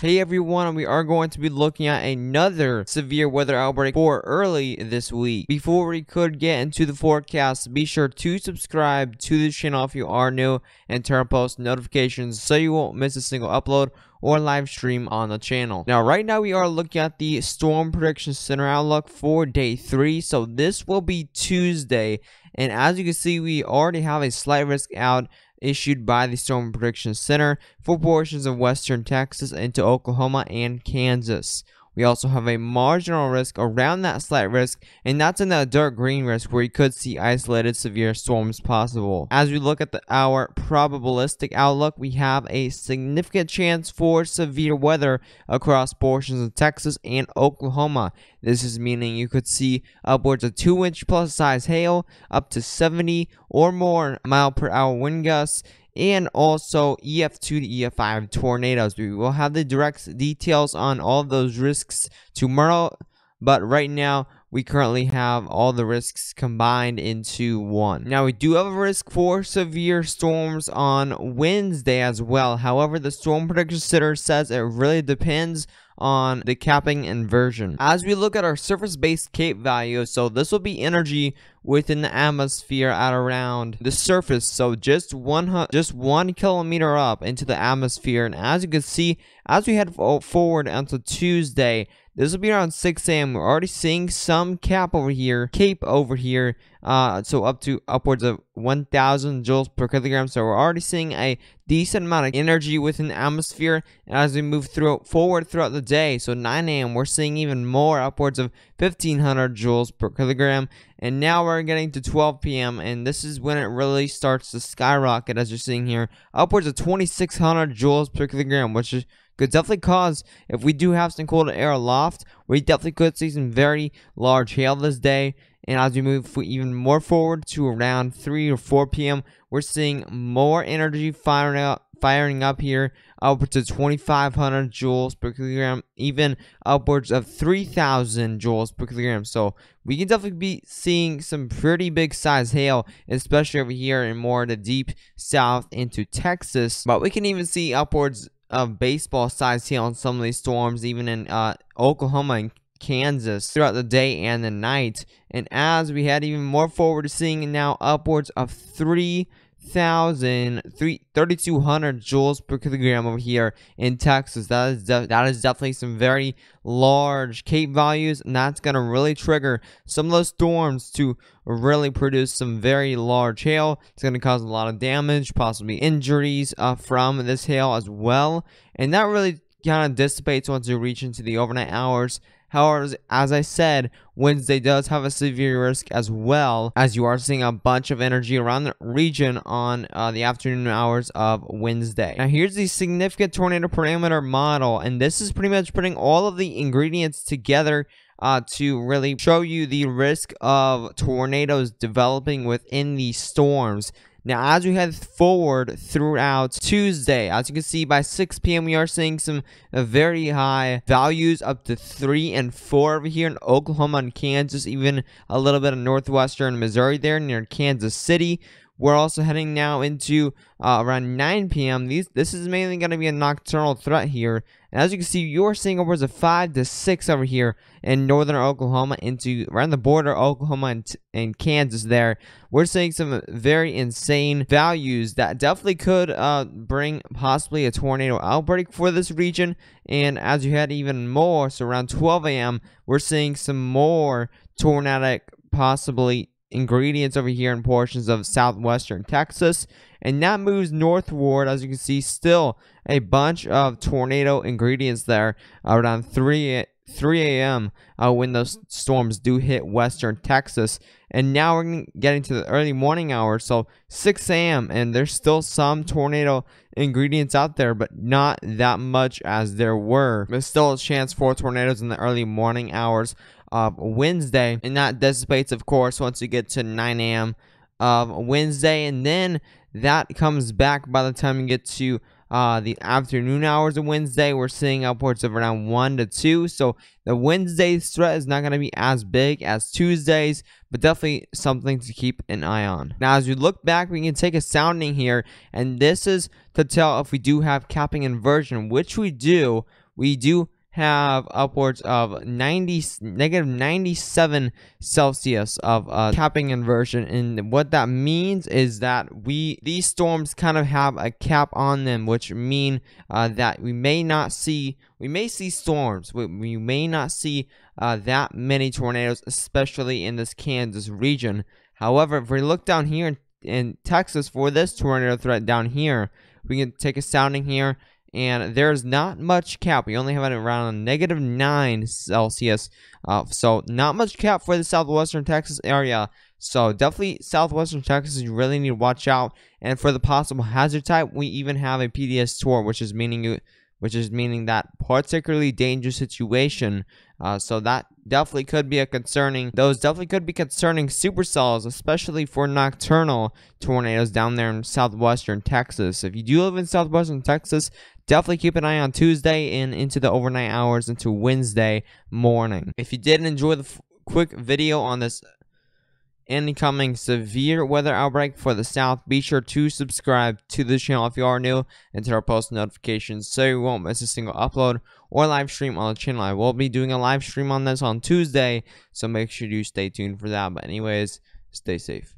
Hey everyone, we are going to be looking at another severe weather outbreak for early this week. Before we could get into the forecast, be sure to subscribe to this channel if you are new and turn on post notifications so you won't miss a single upload or live stream on the channel. Now, right now we are looking at the Storm Prediction Center outlook for day 3. So this will be Tuesday, and as you can see, we already have a slight risk out issued by the Storm Prediction Center for portions of western Texas into Oklahoma and Kansas. We also have a marginal risk around that slight risk, and that's in the dark green risk where you could see isolated severe storms possible. As we look at our probabilistic outlook, we have a significant chance for severe weather across portions of Texas and Oklahoma. This is meaning you could see upwards of 2-inch plus size hail, up to 70 or more mile-per-hour wind gusts, and also EF2 to EF5 tornadoes. We will have the direct details on all of those risks tomorrow, but right now we currently have all the risks combined into one. Now, we do have a risk for severe storms on Wednesday as well. However, the Storm Prediction Center says it really depends on the capping inversion. As we look at our surface-based CAPE value, so this will be energy within the atmosphere at around the surface, so just 1 kilometer up into the atmosphere. And as you can see, as we head forward until Tuesday, this will be around 6 a.m. We're already seeing some CAPE over here, so up to upwards of 1,000 joules per kilogram. So we're already seeing a decent amount of energy within the atmosphere. And as we move forward throughout the day, so 9 a.m., we're seeing even more, upwards of 1,500 joules per kilogram. And now we're getting to 12 p.m., and this is when it really starts to skyrocket, as you're seeing here, upwards of 2,600 joules per kilogram, which could definitely cause, if we do have some cold air aloft, we definitely could see some very large hail this day. And as we move even more forward to around 3 or 4 p.m., we're seeing more energy firing up here, upwards of 2,500 joules per kilogram, even upwards of 3,000 joules per kilogram. So we can definitely be seeing some pretty big size hail, especially over here in more the deep south into Texas. But we can even see upwards of baseball size hail in some of these storms, even in Oklahoma and Kansas throughout the day and the night. And as we head even more forward to seeing now upwards of 3,200 joules per kilogram over here in Texas. That is definitely some very large CAPE values, and that's going to really trigger some of those storms to really produce some very large hail. It's going to cause a lot of damage, possibly injuries from this hail as well, and that really kind of dissipates once you reach into the overnight hours. However, as I said, Wednesday does have a severe risk as well, as you are seeing a bunch of energy around the region on the afternoon hours of Wednesday. Now, here's the significant tornado parameter model, and this is pretty much putting all of the ingredients together to really show you the risk of tornadoes developing within these storms. Now, as we head forward throughout Tuesday, as you can see, by 6 p.m., we are seeing some very high values, up to 3 and 4 over here in Oklahoma and Kansas, even a little bit of northwestern Missouri there near Kansas City. We're also heading now into around 9 p.m. This is mainly going to be a nocturnal threat here. And as you can see, you're seeing upwards of 5 to 6 over here in northern Oklahoma into around the border Oklahoma and Kansas there. We're seeing some very insane values that definitely could bring possibly a tornado outbreak for this region. And as you head even more, so around 12 a.m., we're seeing some more tornadic possibly ingredients over here in portions of southwestern Texas, and that moves northward. As you can see, still a bunch of tornado ingredients there around 3 a.m. When those storms do hit western Texas. And now we're getting to the early morning hours, so 6 a.m. and there's still some tornado ingredients out there, but not that much as there were. There's still a chance for tornadoes in the early morning hours of Wednesday, and that dissipates, of course, once you get to 9 a.m. of Wednesday, and then that comes back by the time you get to the afternoon hours of Wednesday. We're seeing upwards of around 1 to 2, so the Wednesday's threat is not going to be as big as Tuesday's, but definitely something to keep an eye on. Now, as we look back, we can take a sounding here, and this is to tell if we do have capping inversion, which we do. we do have upwards of -97 Celsius of capping inversion, and what that means is that these storms kind of have a cap on them, which mean that we may see storms, we may not see that many tornadoes, especially in this Kansas region. However, if we look down here in Texas for this tornado threat down here, we can take a sounding here, and there's not much cap. We only have it around -9 Celsius, so not much cap for the southwestern Texas area. So definitely southwestern Texas, you really need to watch out. And for the possible hazard type, we even have a PDS tour, which is meaning that particularly dangerous situation. So that definitely could be concerning supercells, especially for nocturnal tornadoes down there in southwestern Texas. If you do live in southwestern Texas, definitely keep an eye on Tuesday and into the overnight hours into Wednesday morning. If you did enjoy the quick video on this incoming severe weather outbreak for the south, be sure to subscribe to this channel if you are new, and to our post notifications so you won't miss a single upload or live stream on the channel. I will be doing a live stream on this on Tuesday, so make sure you stay tuned for that. But anyways, stay safe.